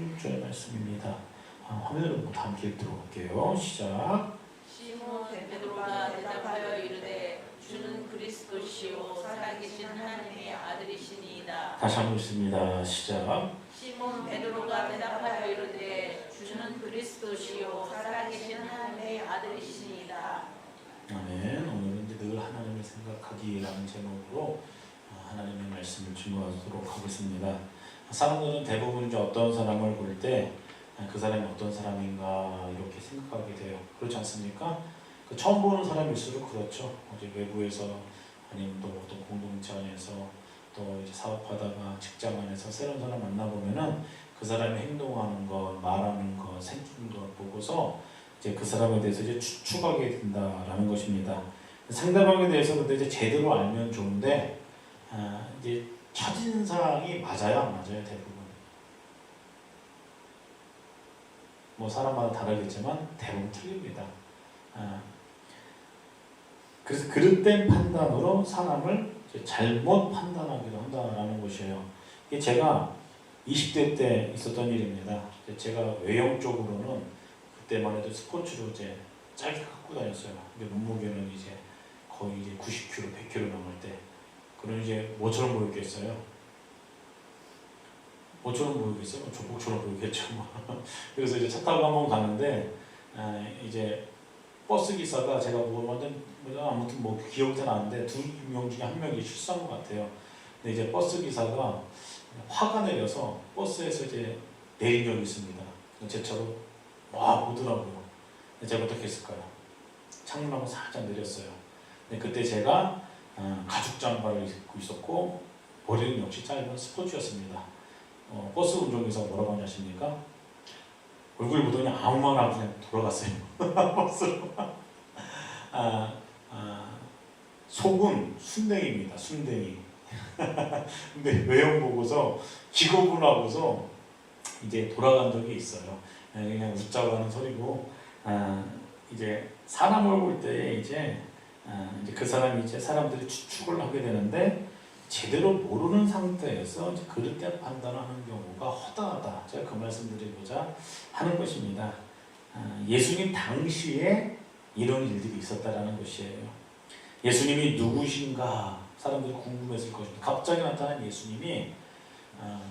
16절의 말씀입니다. 화면으로 다 함께 읽도록 할게요. 시작. 시몬 베드로가 대답하여 이르되 주는 그리스도시요 살아계신 하나님의 아들이시니이다. 다시 한번 읽습니다. 시작. 시몬 베드로가 대답하여 이르되 주는 그리스도시요 살아계신 하나님의 아들이시니이다. 아멘. 오늘은 이제 늘 하나님을 생각하기라는 제목으로 하나님의 말씀을 증거하도록 하겠습니다. 사람들은 대부분 이제 어떤 사람을 볼 때 그 사람이 어떤 사람인가 이렇게 생각하게 돼요. 그렇지 않습니까? 처음 보는 사람일수록 그렇죠. 이제 외부에서 아니면 또 어떤 공동체 안에서 또 이제 사업하다가 직장 안에서 새로운 사람 만나보면은 그 사람이 행동하는 것, 말하는 것, 생기는 것 보고서 이제 그 사람에 대해서 이제 추측하게 된다라는 것입니다. 상대방에 대해서 근데 이제 제대로 알면 좋은데 이제 첫인상이 맞아요, 안 맞아요, 대부분. 뭐 사람마다 다르겠지만 대부분 틀립니다. 그래서 그릇된 판단으로 사람을 잘못 판단하기도 한다라는 것이에요. 이게 제가 20대 때 있었던 일입니다. 제가 외형적으로는 그때만 해도 스포츠로 이제 짧게 갖고 다녔어요. 근데 몸무게는 이제 거의 이제 90kg, 100kg 넘을 때. 그럼 이제 뭐처럼 보였겠어요? 뭐처럼 보이겠어요? 조폭처럼 보이겠죠. 그래서 이제 차 타고 한번 가는데 이제 버스 기사가 제가 아무튼 뭐 기억이 잘 안 나는데 두 명 중에 한 명이 실수한 것 같아요. 근데 이제 버스 기사가 화가 내려서 버스에서 이제 내린 적이 있습니다. 제 차로 와 보더라고요. 제가 어떻게 했을까요? 창문 한번 살짝 내렸어요. 근데 그때 제가 가죽 장바를 입고 있었고 머리는 역시 짧은 스포츠였습니다. 버스 운전기사가 뭐라고 하냐 아십니까? 얼굴 보더니 아무 말 안 하고 그냥 돌아갔어요. 버스로. 속은 순댕이입니다. 순댕이. 근데 외형 보고서 직업을 하고서 이제 돌아간 적이 있어요. 그냥 웃자고 하는 소리고 이제 사람을 볼 때 이제 그 사람이 이제 사람들이 추측을 하게 되는데 제대로 모르는 상태에서 그릇된 판단하는 경우가 허다하다. 제가 그 말씀드리고자 하는 것입니다. 예수님 당시에 이런 일들이 있었다라는 것이에요. 예수님이 누구신가 사람들이 궁금했을 것입니다. 갑자기 나타난 예수님이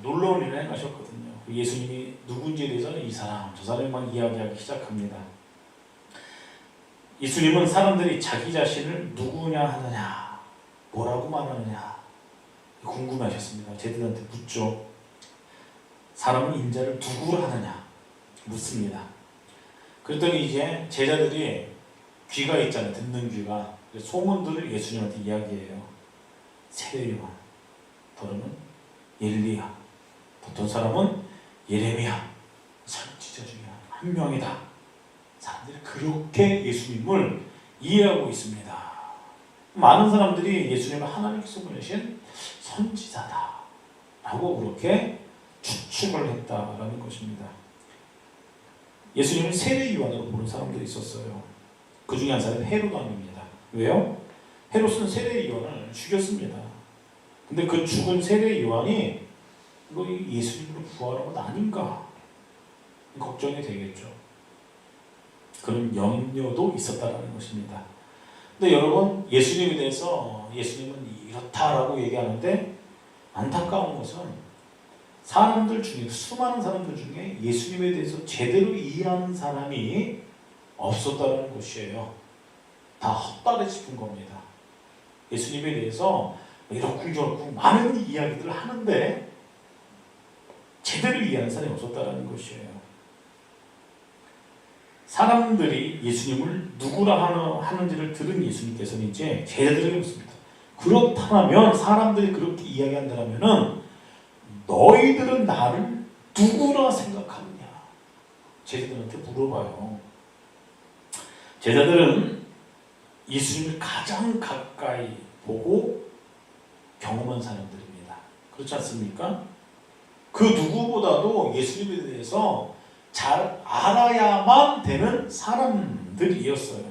놀라운 일을 행하셨거든요. 예수님이 누군지에 대해서는 이 사람, 저 사람이 막 이야기하기 시작합니다. 예수님은 사람들이 자기 자신을 누구냐 하느냐, 뭐라고 말하느냐 궁금해하셨습니다. 제자들한테 묻죠. 사람은 인자를 누구로 하느냐 묻습니다. 그랬더니 이제 제자들이 귀가 있잖아요. 듣는 귀가. 소문들을 예수님한테 이야기해요. 세례요한, 더러는 엘리야, 어떤 사람은 예레미야, 선지자 중에 한 명이다. 사람들이 그렇게 예수님을 이해하고 있습니다. 많은 사람들이 예수님을 하나님께서 보내신 선지자다 라고 그렇게 추측을 했다라는 것입니다. 예수님을 세례 요한으로 보는 사람들이 있었어요. 그 중에 한 사람이 헤롯 왕입니다. 왜요? 헤롯은 세례 요한을 죽였습니다. 근데 그 죽은 세례 요한이 이거 예수님으로 부활한 것 아닌가 걱정이 되겠죠. 그런 염려도 있었다라는 것입니다. 근데 여러분, 예수님에 대해서 예수님은 이렇다라고 얘기하는데 안타까운 것은 사람들 중에, 수많은 사람들 중에 예수님에 대해서 제대로 이해하는 사람이 없었다는 것이에요. 다 헛다리 짚은 겁니다. 예수님에 대해서 이렇쿵저렇쿵 많은 이야기들을 하는데 제대로 이해하는 사람이 없었다는 것이에요. 사람들이 예수님을 누구라 하는지를 들은 예수님께서는 이제 제자들에게 묻습니다. 그렇다면 사람들이 그렇게 이야기한다면 너희들은 나를 누구라 생각하느냐? 제자들한테 물어봐요. 제자들은 예수님을 가장 가까이 보고 경험한 사람들입니다. 그렇지 않습니까? 그 누구보다도 예수님에 대해서 잘 알아야만 되는 사람들이었어요.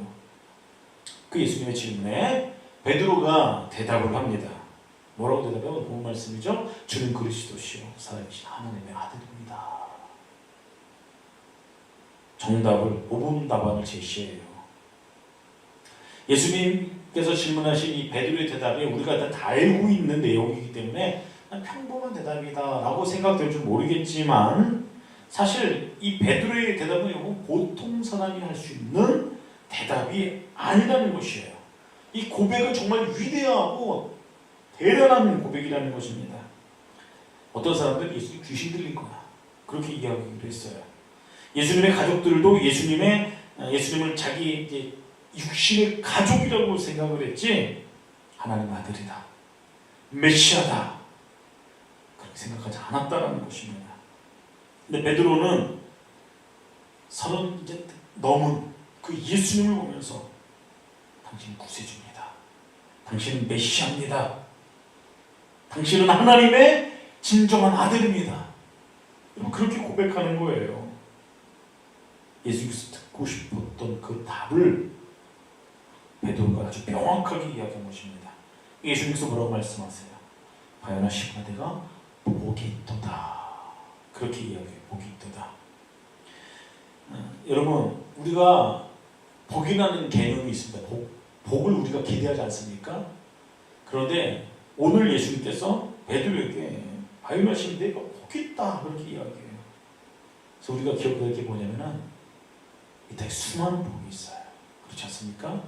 그 예수님의 질문에 베드로가 대답을 합니다. 뭐라고 대답해요? 본 말씀이죠. 주는 그리스도시요 살아계신 하나님의 아들입니다. 정답을, 모범 답안을 제시해요. 예수님께서 질문하신 이 베드로의 대답이 우리가 다 알고 있는 내용이기 때문에 평범한 대답이다 라고 생각될 줄 모르겠지만, 사실 이 베드로의 대답은 보통 사람이 할 수 있는 대답이 아니라는 것이에요. 이 고백은 정말 위대하고 대단한 고백이라는 것입니다. 어떤 사람들은 예수님 귀신 들린 거야, 그렇게 이야기를 했어요. 예수님의 가족들도 예수님을 자기 이제 육신의 가족이라고 생각을 했지, 하나님 아들이다, 메시아다, 그렇게 생각하지 않았다라는 것입니다. 근데 베드로는 30 이제 넘은 그 예수님을 보면서 당신은 구세주입니다, 당신은 메시아입니다, 당신은 하나님의 진정한 아들입니다, 그렇게 고백하는 거예요. 예수님께서 듣고 싶었던 그 답을 베드로가 아주 명확하게 이야기한 것입니다. 예수님께서 뭐라고 말씀하세요? 바요나 시므나 내가 복이 있도다, 그렇게 이야기해요. 복이 있도다. 여러분, 우리가 복이라는 개념이 있습니다. 복을 우리가 기대하지 않습니까? 그런데 오늘 예수님께서 베드로에게 바요나 시므나 내가 복이 있다, 그렇게 이야기해요. 그래서 우리가 기억할 게 뭐냐면은 이 땅에 수많은 복이 있어요. 그렇지 않습니까?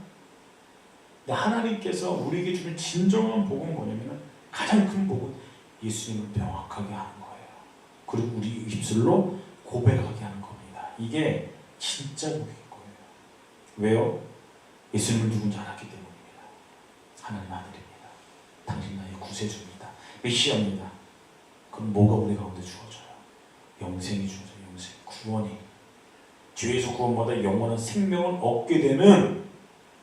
근데 하나님께서 우리에게 주는 진정한 복은 뭐냐면은, 가장 큰 복은 예수님을 명확하게 하는 거예요. 그리고 우리 입술로 고백하게 하는 겁니다. 이게 진짜 복인 거예요. 왜요? 예수님을 누군지 알았기 때문입니다. 하나님 아들입니다. 당신 나의 구세주입니다. 메시아입니다. 그럼 뭐가 우리 가운데 주어져요? 영생이 주어져요. 영생, 구원이. 죄에서 구원받아 영원한 생명을 얻게 되는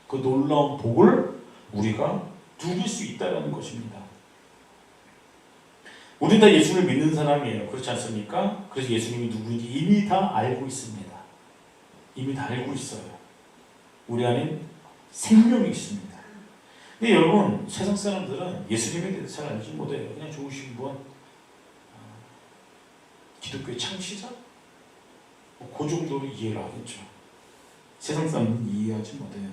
그 놀라운 복을 우리가 누릴 수 있다는 것입니다. 우리는 다 예수를 믿는 사람이에요. 그렇지 않습니까? 그래서 예수님이 누구인지 이미 다 알고 있습니다. 이미 다 알고 있어요. 우리 안에 생명이 있습니다. 근데 여러분, 세상 사람들은 예수님에 대해서 잘 알지 못해요. 그냥 좋으신 분, 기독교의 창시자? 그 정도로 이해를 하겠죠. 세상 사람은 이해하지 못해요.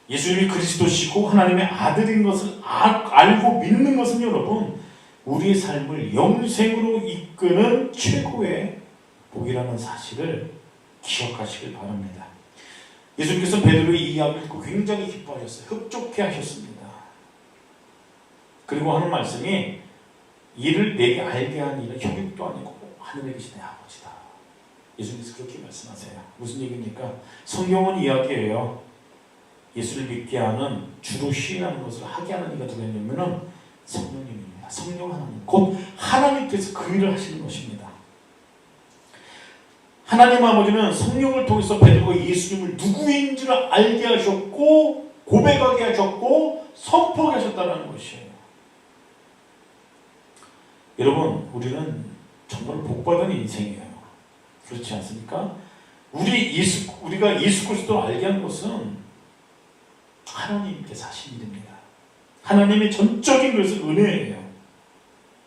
예수님이 그리스도시고 하나님의 아들인 것을 알고 믿는 것은 여러분, 우리의 삶을 영생으로 이끄는 최고의 복이라는 사실을 기억하시길 바랍니다. 예수님께서 베드로의 이야기를 듣고 굉장히 기뻐하셨어요. 흡족해 하셨습니다. 그리고 하는 말씀이, 이를 내게 알게 한 이는 혈육도 아니고 하늘에 계신 내 아버지다. 예수님께서 그렇게 말씀하세요. 무슨 얘기입니까? 성경은 이야기해요. 예수를 믿게 하는, 주로 시인하는 것을 하게 하는 이가 누구냐면은 성령님입니다. 성령 하나님, 곧 하나님께서 그 일을 하시는 것입니다. 하나님 아버지는 성령을 통해서 베드로가 예수님을 누구인지를 알게 하셨고, 고백하게 하셨고, 선포하게 하셨다는 것이에요. 여러분, 우리는 정말 복받은 인생이에요. 그렇지 않습니까? 우리가 예수 그리스도를 알게 하는 것은 하나님께서 하신 일입니다. 하나님의 전적인 것은 은혜예요.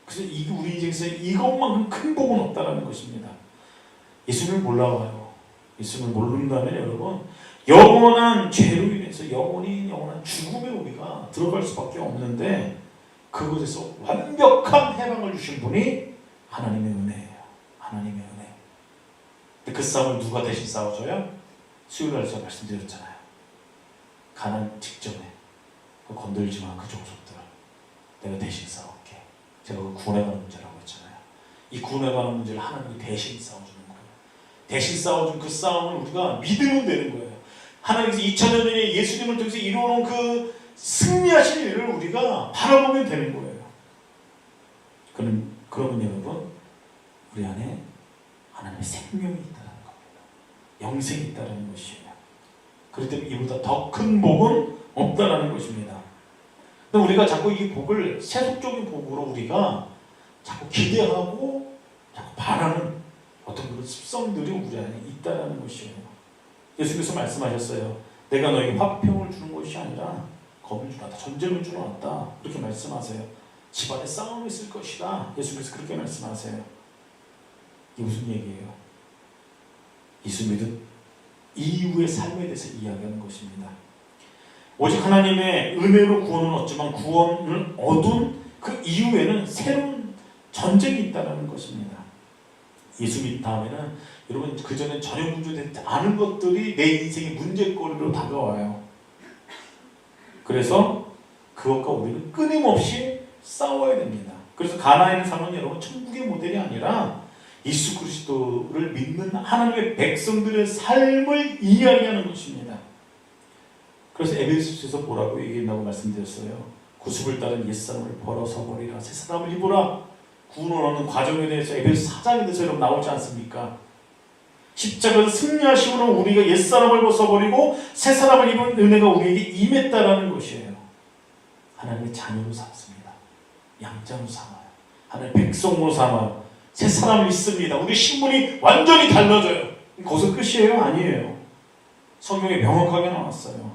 그래서 우리 인생에서 이것만큼 큰 복은 없다는 것입니다. 예수님을 몰라봐요. 예수님을 모른다면 여러분, 영원한 죄로 인해서 영원한 죽음에 우리가 들어갈 수밖에 없는데, 그곳에서 완벽한 해방을 주신 분이 하나님의 은혜예요. 하나님의 은혜. 근데 그 싸움을 누가 대신 싸워줘요? 수요일날 제가 말씀드렸잖아요. 가난 직전에 그 건들지 마, 그 종속들 내가 대신 싸울게. 제가 그 구원에 관한 문제라고 했잖아요. 이 구원에 관한 문제를 하나님이 대신 싸워주는 거예요. 대신 싸워준 그 싸움을 우리가 믿으면 되는 거예요. 하나님께서 2000년 전에 예수님을 통해서 이루어놓은 그 승리하신 일을 우리가 바라보면 되는 거예요. 그러면 여러분, 우리 안에 하나님의 생명이 있다는 겁니다. 영생이 있다는 것이에요. 그렇기 때문에 이보다 더 큰 복은 없다는 것입니다. 근데 우리가 자꾸 이 복을 세속적인 복으로 우리가 자꾸 기대하고 자꾸 바라는 어떤 그런 습성들이 우리 안에 있다는 것이에요. 예수께서 말씀하셨어요. 내가 너에게 화평을 주는 것이 아니라 겁을 주었다, 전쟁을 주었다, 그렇게 말씀하세요. 집안에 싸움이 있을 것이다, 예수께서 그렇게 말씀하세요. 이게 무슨 얘기예요? 예수 믿은 이후의 삶에 대해서 이야기하는 것입니다. 오직 하나님의 은혜로 구원을 얻지만 구원을 얻은 그 이후에는 새로운 전쟁이 있다는 것입니다. 예수 믿은 다음에는 여러분 그전에 전혀 문제되지 않은 것들이 내 인생의 문제거리로 다가와요. 그래서 그것과 우리는 끊임없이 싸워야 됩니다. 그래서 가나안의 삶은 여러분 천국의 모델이 아니라 예수 그리스도를 믿는 하나님의 백성들의 삶을 이야기하는 것입니다. 그래서 에베소서에서 뭐라고 얘기했다고 말씀드렸어요. 구습을 따른 옛사람을 벌어서버리라, 새사람을 입으라. 구원을 얻는 과정에 대해서 에베소 4장에 대해서 여러분 나오지 않습니까? 십자가에서 승리하시고는 우리가 옛사람을 벗어버리고 새사람을 입은 은혜가 우리에게 임했다라는 것이에요. 하나님의 자녀로 삼습니다. 양자로 삼아요. 하나님의 백성으로 삼아요. 새사람을 입습니다. 우리 신분이 완전히 달라져요. 거기서 끝이에요? 아니에요. 성경에 명확하게 나왔어요.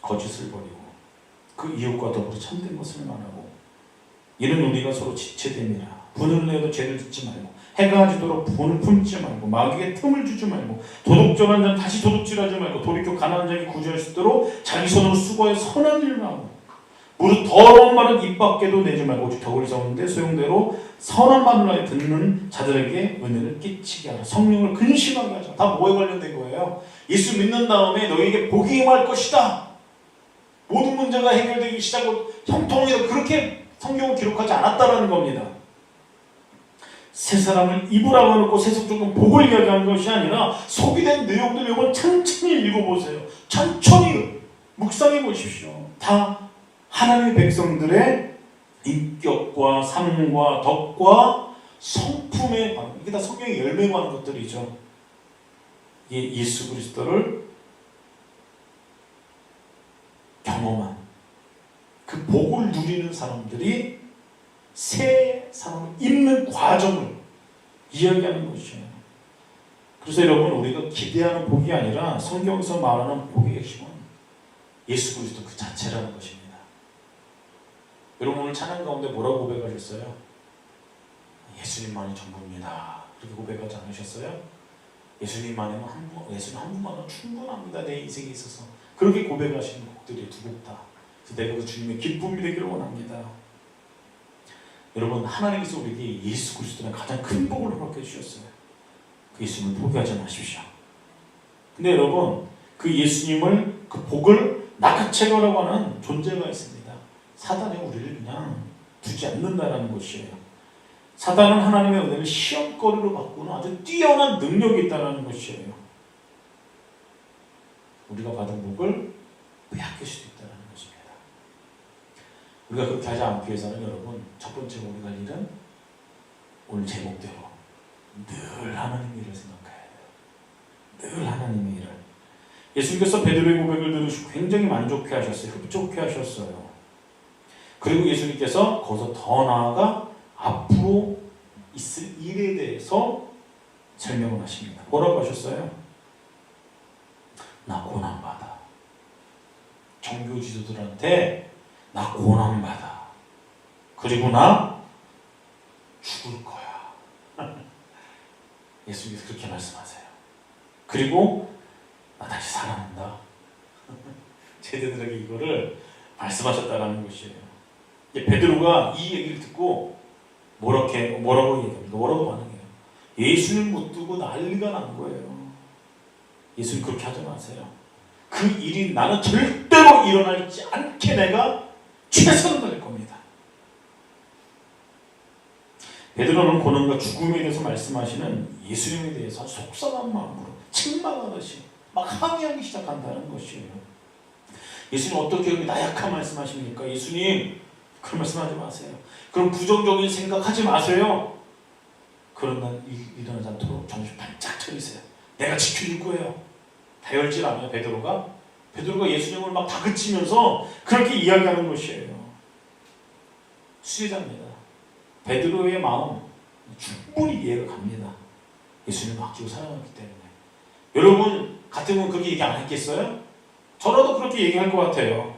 거짓을 버리고 그 이웃과 더불어 참된 것을 말하고 이는 우리가 서로 지체됨이라. 분을 내어도 죄를 짓지 말고 해가 지도록 분을 품지 말고 마귀에게 틈을 주지 말고 도둑질한 자는 다시 도둑질하지 말고 돌이켜 가난한 자에게 구제할 수 있도록 자기 손으로 수고해 선한 일을 하고 무릇 더러운 말은 입 밖에도 내지 말고 오직 덕을 세우는데 소용대로 선한 말을 하여 듣는 자들에게 은혜를 끼치게 하라. 성령을 근심하게 하자. 다 뭐에 관련된 거예요? 예수 믿는 다음에 너에게 복이 임할 것이다. 모든 문제가 해결되기 시작하고 형통하게 그렇게 성경을 기록하지 않았다라는 겁니다. 새 사람을 입으라고 해놓고 세속적인 복을 이야기하는 것이 아니라 소비된 내용들 여러분 천천히 읽어보세요. 천천히 묵상해 보십시오. 다 하나님의 백성들의 인격과 삶과 덕과 성품의 이게 다 성경의 열매고 하는 것들이죠. 예수 그리스도를 경험한 그 복을 누리는 사람들이 새 사람을 입는 과정을 이야기하는 것이에요. 그래서 여러분 우리가 기대하는 복이 아니라 성경에서 말하는 복의 핵심은 예수 그리스도 그 자체라는 것입니다. 여러분 오늘 찬양 가운데 뭐라고 고백하셨어요? 예수님만이 전부입니다. 그렇게 고백하지 않으셨어요? 예수님만이면 예수님 한 분만은 충분합니다. 내 인생에 있어서. 그렇게 고백하시는 곡들이 두 곡 다. 내가 그 주님의 기쁨이 되기를 원합니다. 여러분 하나님께서 우리에게 예수 그리스도는 가장 큰 복을 허락해 주셨어요. 그 예수님을 포기하지 마십시오. 근데 여러분 그 예수님을 그 복을 낙하채거라고 하는 존재가 있습니다. 사단이 우리를 그냥 두지 않는다는 것이에요. 사단은 하나님의 은혜를 시험거리로 바꾸는 아주 뛰어난 능력이 있다는 것이에요. 우리가 받은 복을 빼앗길 수도 있다는 것입니다. 우리가 그렇게 하지 않기 위해서는 여러분 첫 번째 우리가 할 일은 오늘 제목대로 늘 하나님의 일을 생각해야 돼요. 늘 하나님의 일을. 예수님께서 베드로의 고백을 들으시고 굉장히 만족해 하셨어요. 흡족해 하셨어요. 그리고 예수님께서 거기서 더 나아가 앞으로 있을 일에 대해서 설명을 하십니다. 뭐라고 하셨어요? 나 고난받아. 종교 지도들한테 나 고난받아. 그리고 나 죽을 거야. 예수님께서 그렇게 말씀하세요. 그리고 나 다시 살아난다. 제자들에게 이거를 말씀하셨다는 것이에요. 베드로가 이 얘기를 듣고 뭐라고 얘기합니까? 뭐라고 반응해요? 예수님 못 두고 난리가 난 거예요. 예수님 그렇게 하지 마세요. 그 일이 나는 절대로 일어나지 않게 내가 최선을 다할 겁니다. 베드로는 고난과 죽음에 대해서 말씀하시는 예수님에 대해서 속상한 마음으로 책망하듯이 막 항의하기 시작한다는 것이에요. 예수님 어떻게 그렇게 나약한 말씀하십니까? 예수님 그런 말씀하지 마세요. 그런 부정적인 생각하지 마세요. 그런 날 일어나지 않도록 정신 바짝 차리세요. 내가 지켜줄 거예요. 다혈질하며 베드로가 예수님을 막 다그치면서 그렇게 이야기하는 것이에요. 수혜자입니다. 베드로의 마음 충분히 이해가 갑니다. 예수님을 아끼고 사랑하기 때문에. 여러분 같으면 그렇게 얘기 안 했겠어요? 저라도 그렇게 얘기할 것 같아요.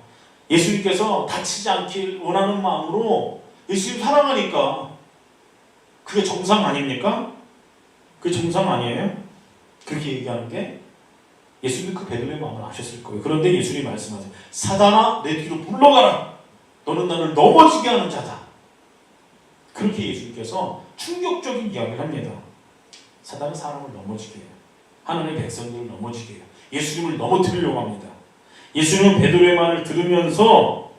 예수님께서 다치지 않길 원하는 마음으로 예수님 사랑하니까 그게 정상 아닙니까? 그게 정상 아니에요? 그렇게 얘기하는 게 예수님이 그 베드로의 마음을 아셨을 거예요. 그런데 예수님이 말씀하세요. 사단아 내 뒤로 물러가라. 너는 나를 넘어지게 하는 자다. 그렇게 예수님께서 충격적인 이야기를 합니다. 사단은 사람을 넘어지게 해요. 하나님의 백성들을 넘어지게 해요. 예수님을 넘어뜨리려고 합니다. 예수님은 베드로의 말을 들으면서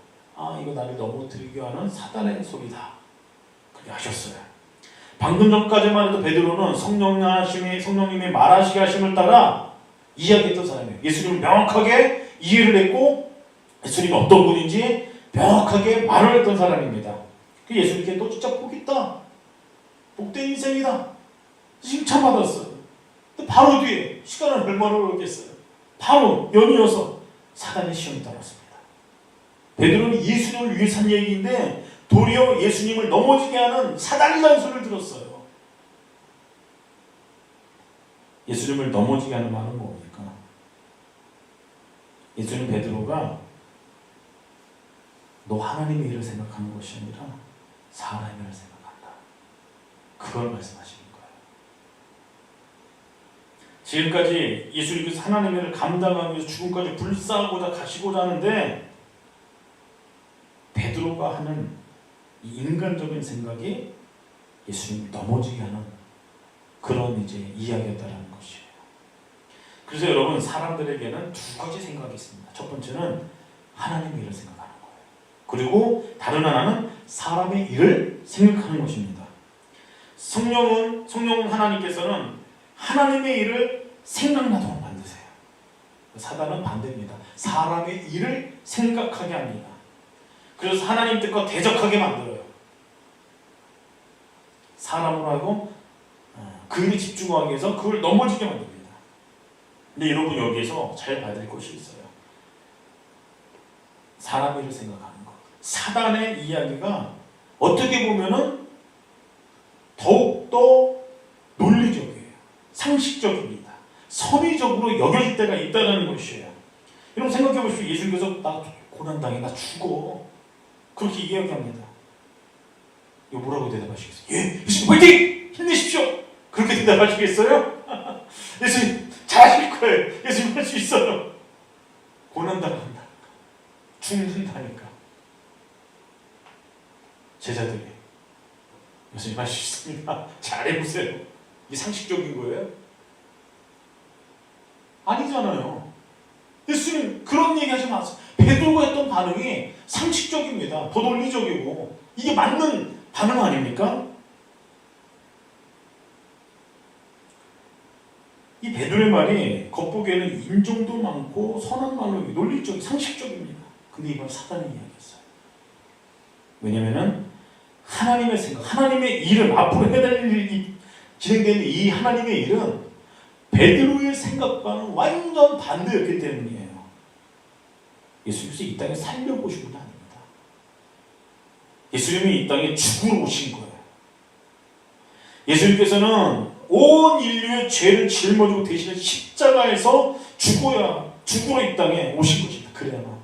이거 나를 넘어뜨리게 하는 사단의 소리다. 그렇게 하셨어요. 방금 전까지만 해도 베드로는 성령님의 말하시게 하심을 따라 이야기했던 사람이에요. 예수님을 명확하게 이해를 했고 예수님이 어떤 분인지 명확하게 말을 했던 사람입니다. 예수님께 너 진짜 복 있다. 복된 인생이다. 칭찬받았어요. 바로 뒤에 시간을 얼마나 걸렸겠어요. 바로 연이어서 사단의 시험이 따랐습니다. 베드로는 예수님을 위해 산 얘기인데 도리어 예수님을 넘어지게 하는 사단이라는 소리를 들었어요. 예수님을 넘어지게 하는 말은 뭡니까? 예수님 베드로가 너 하나님의 일을 생각하는 것이 아니라 사람의 일을 생각한다. 그걸 말씀하시는 거예요. 지금까지 예수님께서 하나님의 일을 감당하기 위해서 죽음까지 불사하고자 가시고자 하는데 베드로가 하는 이 인간적인 생각이 예수님을 넘어지게 하는 그런 이야기였다라는 것이에요. 그래서 여러분 사람들에게는 두 가지 생각이 있습니다. 첫 번째는 하나님의 일을 생각하는 거예요. 그리고 다른 하나는 사람의 일을 생각하는 것입니다. 성령 하나님께서는 하나님의 일을 생각나도록 만드세요. 사단은 반대입니다. 사람의 일을 생각하게 합니다. 그래서 하나님 뜻과 대적하게 만들어요. 사람으로 하고 그 일에 집중하기 위해서 그걸 넘어지게 만듭니다. 근데 여러분 여기에서 잘 봐야 될 것이 있어요. 사람의 일을 생각하는 것. 사단의 이야기가 어떻게 보면은 더욱더 논리적이에요. 상식적입니다. 선의적으로 여겨질 때가 있다는 것이에요. 여러분 생각해 보십시오. 예수님께서 나 고난당해, 나 죽어. 그렇게 이야기합니다. 이거 뭐라고 대답하시겠어요? 예, 예수님 화이팅! 힘내십시오! 그렇게 대답하시겠어요? 예수님 잘하실 거예요. 예수님 할 수 있어요. 고난당한다. 죽는다니까. 제자들이 예수님 할 수 있습니다. 잘해보세요. 이게 상식적인 거예요? 아니잖아요. 예수님 그런 얘기 하지 마세요. 베드로가 했던 반응이 상식적입니다. 더 논리적이고 이게 맞는 반응 아닙니까? 이 베드로의 말이 겉보기에는 인정도 많고 선한 말로 논리적, 상식적입니다. 근데 이건 사단의 이야기였어요. 왜냐면은 하나님의 생각, 하나님의 일을 앞으로 해야 될 일이 진행되는 이 하나님의 일은 베드로의 생각과는 완전 반대였기 때문이에요. 예수님께서 이 땅에 살려보신 분이 아닙니다. 예수님이 이 땅에 죽으러 오신 거예요. 예수님께서는 온 인류의 죄를 짊어지고 대신에 십자가에서 죽으러 이 땅에 오신 것입니다. 그래야만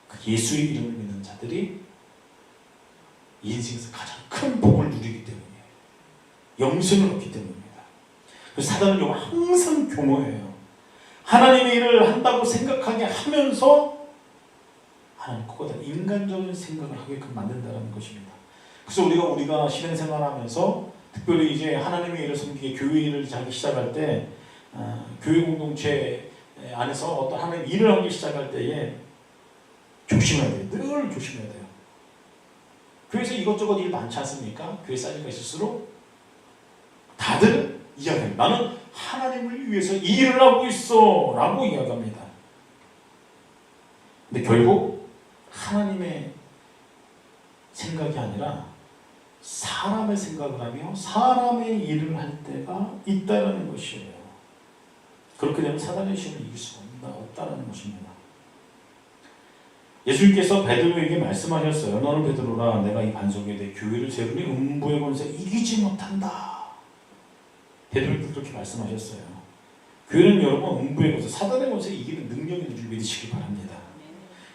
그 예수의 이름을 믿는 자들이 인생에서 가장 큰 복을 누리기 때문이에요. 영생을 얻기 때문입니다. 그래서 사단은 항상 교모해요. 하나님의 일을 한다고 생각하게 하면서 하나님 그보다 인간적인 생각을 하게끔 만든다는 것입니다. 그래서 우리가 신앙생활하면서 특별히 이제 하나님의 일을 섬기게 교회 일을 하기 시작할 때 교회 공동체 안에서 어떤 하나님의 일을 하기 시작할 때에 조심해야 돼요. 늘 조심해야 돼요. 교회에서 이것저것 일 많지 않습니까? 교회 사이가 있을수록 다들 이야기합니다. 나는 하나님을 위해서 이 일을 하고 있어 라고 이야기합니다. 근데 결국 하나님의 생각이 아니라 사람의 생각을 하며 사람의 일을 할 때가 있다는 것이에요. 그렇게 되면 사단의 시험을 이길 수가 없다는 것입니다. 예수님께서 베드로에게 말씀하셨어요. 너는 베드로라 내가 이 반석에 대해 교회를 세우니 음부의 권세 이기지 못한다. 베드로에게 그렇게 말씀하셨어요. 교회는 여러분 음부의 권세, 사단의 권세 이기는 능력이 있는 줄 믿으시기 바랍니다.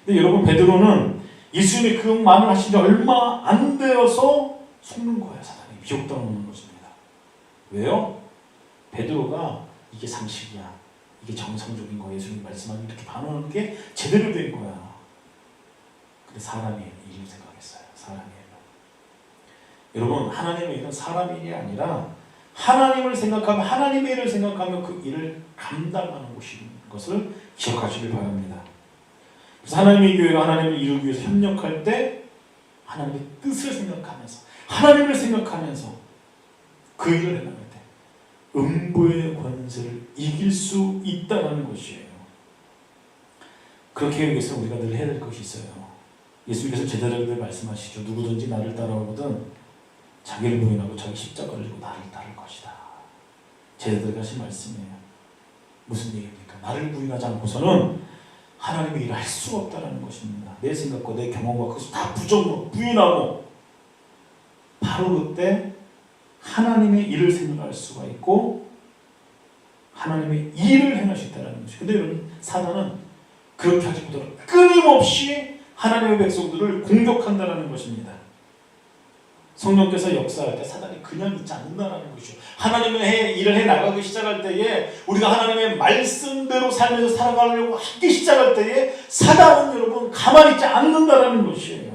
근데 여러분 베드로는 예수님이 그 말을 하신 지 얼마 안 되어서 속는 거예요. 사단이 미혹당하는 것입니다. 왜요? 베드로가 이게 상식이야, 이게 정상적인 거야, 예수님 말씀하는 이렇게 반응하는 게 제대로 된 거야. 근데 사람의 일을 생각했어요. 사람의 일. 여러분, 하나님의 일은 사람의 일이 아니라 하나님을 생각하면, 하나님의 일을 생각하면 그 일을 감당하는 것을 기억하시길 바랍니다. 그래서 하나님의 교회가 하나님을 이루기 위해서 협력할 때 하나님의 뜻을 생각하면서, 하나님을 생각하면서 그 일을 해나갈 때 음부의 권세를 이길 수 있다는 것이에요. 그렇게 하기 위해서 우리가 늘 해야 될 것이 있어요. 예수님께서 제자들에게 말씀하시죠. 누구든지 나를 따라오거든 자기를 부인하고 자기 십자가를 지고 나를 따를 것이다. 제자들에게 하신 말씀이에요. 무슨 얘기입니까? 나를 부인하지 않고서는 하나님의 일을 할 수가 없다는 것입니다. 내 생각과 내 경험과 그것을 다 부인하고 바로 그때 하나님의 일을 생각할 수가 있고 하나님의 일을 행할 수 있다는 것이죠. 근데 여러분, 사단은 그렇게 하지 못하고 끊임없이 하나님의 백성들을 공격한다는 것입니다. 성령께서 역사할 때 사단이 그냥 있지 않는다는 것이죠. 하나님의 일을 해나가기 시작할 때에, 우리가 하나님의 말씀대로 살면서 살아가려고 하기 시작할 때에 사단은 여러분 가만히 있지 않는다는 것이에요.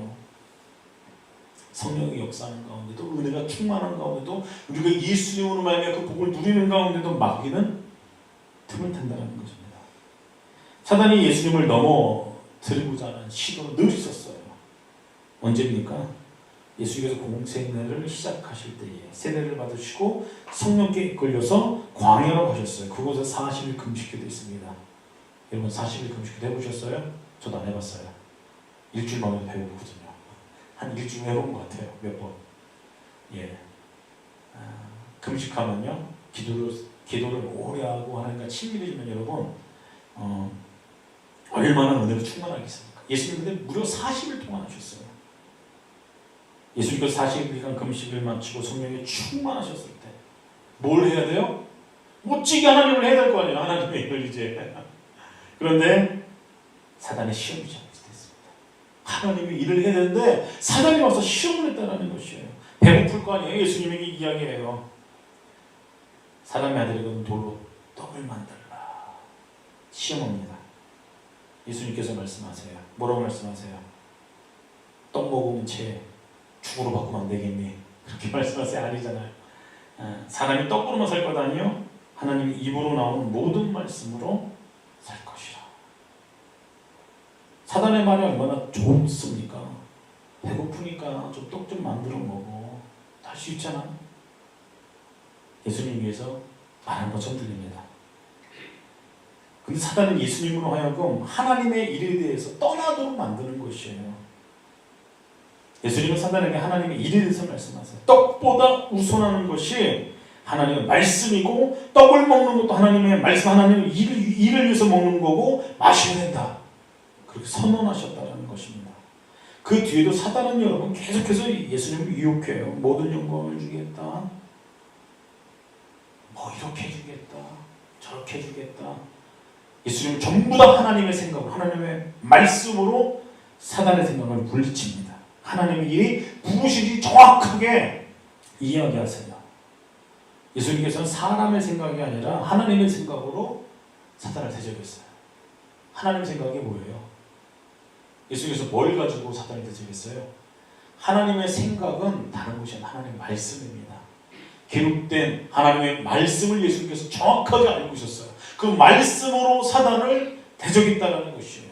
성령의 역사하는 가운데도, 은혜가 충만한 가운데도, 우리가 예수님으로 말미암아 그 복을 누리는 가운데도 마귀는 틈을 탄다는 것입니다. 사단이 예수님을 넘어뜨리고자 하는 시도는 늘 있었어요. 언제입니까? 예수님께서 공생애를 시작하실 때에 세례를 받으시고 성령께 이끌려서 광야로 가셨어요. 그곳에서 40일 금식기도 있습니다. 여러분 40일 금식기도 해보셨어요? 저도 안 해봤어요. 일주일 만에 배우거든요. 한 일주일 해본 것 같아요. 몇 번. 예. 금식하면요, 기도를 오래 하고 하나님과 친밀해지면 여러분 얼마나 은혜로 충만하겠습니까? 예수님 근데 무려 40일 동안 하셨어요. 예수님께서 40일간 금식을 마치고 성령에 충만하셨을 때 뭘 해야 돼요? 멋지게 하나님을 해야 될 거 아니에요. 하나님의 일을 이제. 그런데 사단의 시험이 시작됐습니다. 하나님의 일을 해야 되는데 사단이 와서 시험을 했다는 것이에요. 배고플 거 아니에요. 예수님에게 이야기해요. 사람의 아들이거든 돌로 떡을 만들라. 시험합니다. 예수님께서 말씀하세요. 뭐라고 말씀하세요? 떡 먹으면 채 죽으로 바꾸면 안 되겠니? 그렇게 말씀하세요? 아니잖아요. 사람이 떡으로만 살 것 아니요? 하나님의 입으로 나오는 모든 말씀으로 살 것이라. 사단의 말이 얼마나 좋습니까? 배고프니까 좀 떡 좀 만들어 먹어. 할 수 있잖아. 예수님 위해서 말한 것처럼 들립니다. 근데 사단은 예수님으로 하여금 하나님의 일에 대해서 떠나도록 만드는 것이에요. 예수님은 사단에게 하나님의 일에 대해서 말씀하세요. 떡보다 우선하는 것이 하나님의 말씀이고, 떡을 먹는 것도 하나님의 말씀, 하나님의 일을 위해서 먹는 거고, 마셔야 된다. 그렇게 선언하셨다는 것입니다. 그 뒤에도 사단은 여러분 계속해서 예수님을 유혹해요. 모든 영광을 주겠다. 뭐 이렇게 해주겠다. 저렇게 해주겠다. 예수님은 전부 다 하나님의 생각으로, 하나님의 말씀으로 사단의 생각을 물리칩니다. 하나님의 일이 무엇인지 정확하게 이야기하세요. 예수님께서는 사람의 생각이 아니라 하나님의 생각으로 사단을 대적했어요. 하나님의 생각이 뭐예요? 예수님께서 뭘 가지고 사단을 대적했어요? 하나님의 생각은 다른 것이 아니라 하나님의 말씀입니다. 기록된 하나님의 말씀을 예수님께서 정확하게 알고 있었어요. 그 말씀으로 사단을 대적했다는 것이에요.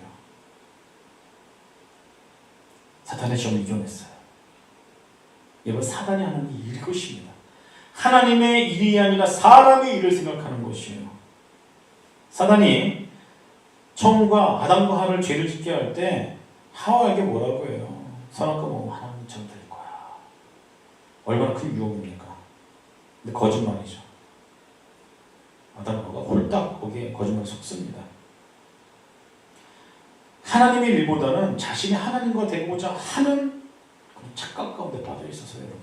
사탄의 시험을 이겨냈어요. 여러분, 사단이 하는 일일 것입니다. 하나님의 일이 아니라 사람의 일을 생각하는 것이에요. 사단이 처음과 아담과 하와를 죄를 짓게 할 때 하와에게 뭐라고 해요? 선악과 먹으면 하나님처럼 될 거야. 얼마나 큰 유혹입니까? 근데 거짓말이죠. 아담과 하와가 홀딱 거기에 거짓말에 속습니다. 하나님의 일보다는 자신이 하나님과 되고자 하는 착각 가운데 빠져 있어서 여러분,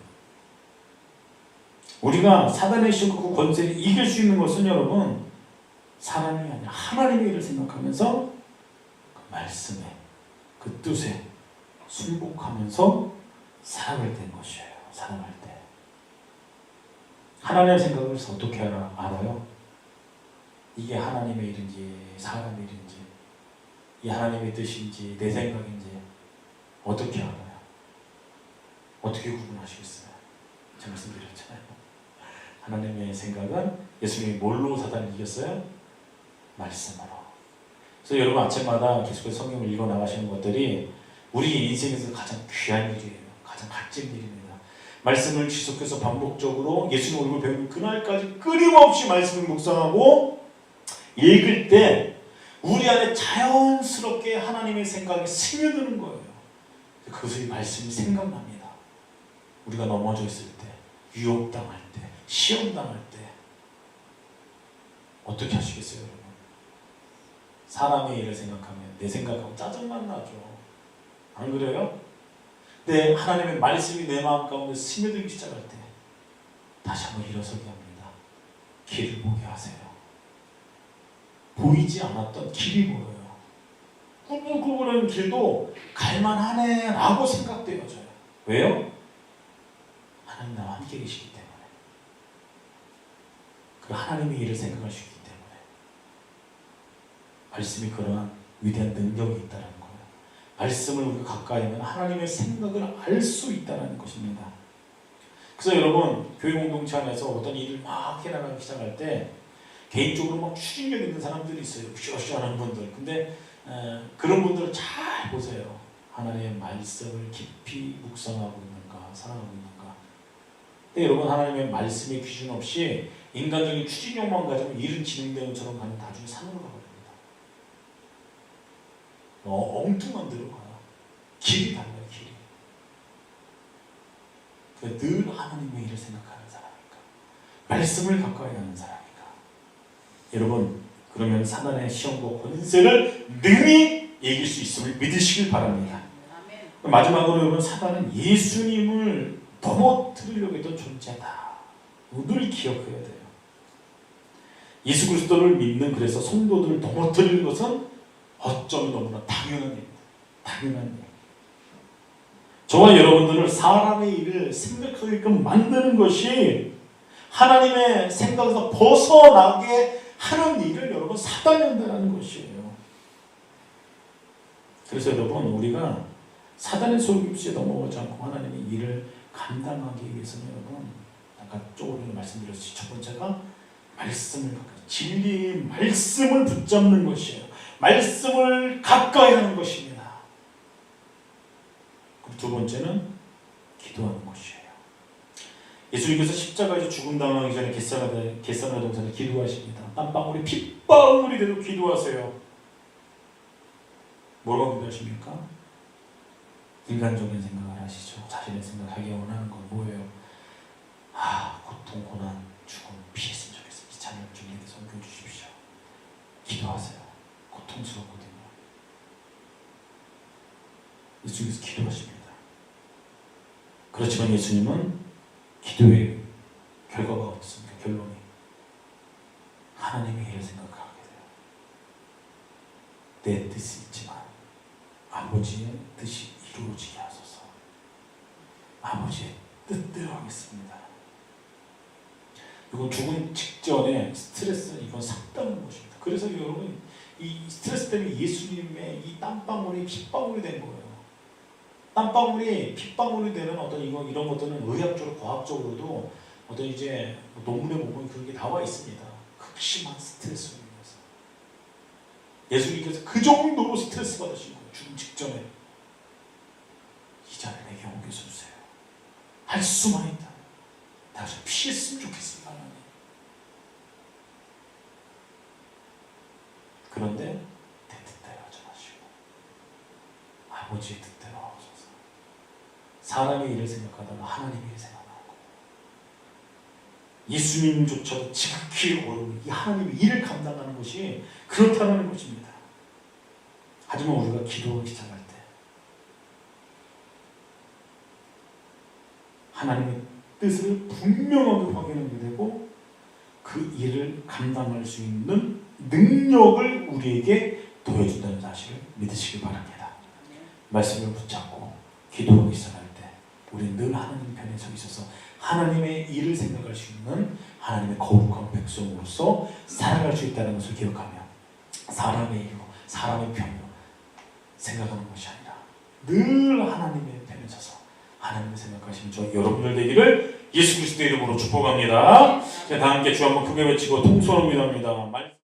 우리가 사단의 시험과 그 권세를 이길 수 있는 것은 여러분 사람이 아니라 하나님의 일을 생각하면서 그 말씀에, 그 뜻에 순복하면서 살아갈 때인 것이에요. 살아갈 때. 하나님의 생각을 어떻게 알아요? 이게 하나님의 일인지 사람의 일인지, 이 하나님의 뜻인지 내 생각인지 어떻게 알아요? 어떻게 구분하시겠어요? 제가 말씀드렸잖아요. 하나님의 생각은 예수님이 뭘로 사단을 이겼어요? 말씀으로. 그래서 여러분 아침마다 계속해서 성경을 읽어 나가시는 것들이 우리 인생에서 가장 귀한 일이에요. 가장 값진 일입니다. 말씀을 지속해서 반복적으로 예수님 얼굴 배우는 그날까지 끊임없이 말씀을 묵상하고 읽을 때 우리 안에 자연스럽게 하나님의 생각이 스며드는 거예요. 그것이 말씀이 생각납니다. 우리가 넘어져 있을 때, 유혹당할 때, 시험당할 때 어떻게 하시겠어요, 여러분? 사람의 일을 생각하면 내 생각하고 짜증만 나죠. 안 그래요? 근데 하나님의 말씀이 내 마음 가운데 스며들기 시작할 때 다시 한번 일어서게 합니다. 길을 보게 하세요. 보이지 않았던 길이 보여요. 꾸물꾸물한 길도 갈만하네 라고 생각되어져요. 왜요? 하나님 나와 함께 계시기 때문에. 그 하나님의 일을 생각할 수 있기 때문에. 말씀이 그러한 위대한 능력이 있다는 거예요. 말씀을 우리가 가까이 하면 하나님의 생각을 알 수 있다는 것입니다. 그래서 여러분 교회 공동체 안에서 어떤 일을 막 해나가기 시작할 때 개인적으로 막 추진력 있는 사람들이 있어요. 푸셔푸셔 하는 분들. 근데 그런 분들을 잘 보세요. 하나님의 말씀을 깊이 묵상하고 있는가, 사랑하고 있는가. 근데 여러분 하나님의 말씀의 기준 없이 인간적인 추진력만 가지고 일은 진행되는 것처럼 가면 나중에 산으로 가버립니다. 엉뚱한 데로 가요. 길이 달라요. 길이. 늘 하나님의 일을 생각하는 사람이니까. 말씀을 가까이 하는 사람이니까. 여러분 그러면 사단의 시험과 권세를 능히 이길 수 있음을 믿으시길 바랍니다. 마지막으로 여러분 사단은 예수님을 넘어뜨리려고 했던 존재다. 늘 기억해야 돼요. 예수 그리스도를 믿는 그래서 성도들을 넘어뜨리는 것은 어쩌면 너무나 당연한 일입니다. 당연한 일. 저와 여러분들을 사람의 일을 생각하게끔 만드는 것이 하나님의 생각에서 벗어나게 하는 일을 여러분 사단이 한다는 것이에요. 그래서 여러분 우리가 사단의 속임수에 넘어가지 않고 하나님의 일을 감당하기 위해서는 여러분 아까 조금 말씀드렸듯이 첫 번째가 말씀을 가까이 진리의 말씀을 붙잡는 것이에요. 말씀을 가까이 하는 것입니다. 그리고 두 번째는 기도하는 것이에요. 예수님께서 십자가에서 죽음 당하기 전에 겟세마네 동산에 기도하십니다. 땀방울이 핏방울이 돼도 기도하세요. 뭐라고 기도하십니까? 인간적인 생각을 하시죠. 자신의 생각하기 원하는 건 뭐예요? 고통, 고난, 죽음 피했으면 좋겠어요. 이 찬양 주님께 섬겨주십시오. 기도하세요. 고통스럽거든요. 예수님께서 기도하십니다. 그렇지만 예수님은 기도의 결과가 없습니다. 결론이 하나님의 일을 생각하게 돼요. 내 뜻이 있지만 아버지의 뜻이 이루어지게 하소서. 아버지의 뜻대로 하겠습니다. 이건 죽음 직전에 스트레스, 이건 삭다는 것입니다. 그래서 여러분 이 스트레스 때문에 예수님의 이 땀방울이 핏방울이 된 거예요. 땀방울이 핏방울이 되는 어떤 이런 것들은 의학적으로 과학적으로도 어떤 이제 논문에 보면 그런 게 나와 있습니다. 극심한 스트레스로 인해서 예수님께서 그 정도로 스트레스 받으신 거예요. 죽음 직전에 이 자를 내게 옮겨주세요. 할 수만 있다. 내가 좀 피했으면 좋겠습니다. 하나님. 그런데 내 뜻대로 하지 마시고 아버지의 뜻대로 하소서. 사람의 일을 생각하다가 하나님의 일을 생각하고 예수님조차도 지극히 어려운 이 하나님의 일을 감당하는 것이 그렇다는 것입니다. 하지만 우리가 기도하기 시작할 때 하나님의 뜻을 분명하게 확인하게 되고 그 일을 감당할 수 있는 능력을 우리에게 더해준다는 사실을 믿으시기 바랍니다. 말씀을 붙잡고 기도하기 시작할 때 우리는 늘 하나님 편에 서 있어서 하나님의 일을 생각할 수 있는 하나님의 거룩한 백성으로서 살아갈 수 있다는 것을 기억하며 사람의 이유, 사람의 편을 생각하는 것이 아니라 늘 하나님의 편에 서서 하나님을 생각하시는 저 여러분들 되기를 예수 그리스도의 이름으로 축복합니다. 자, 다 함께 주 한번 크게 외치고 통솔합니다.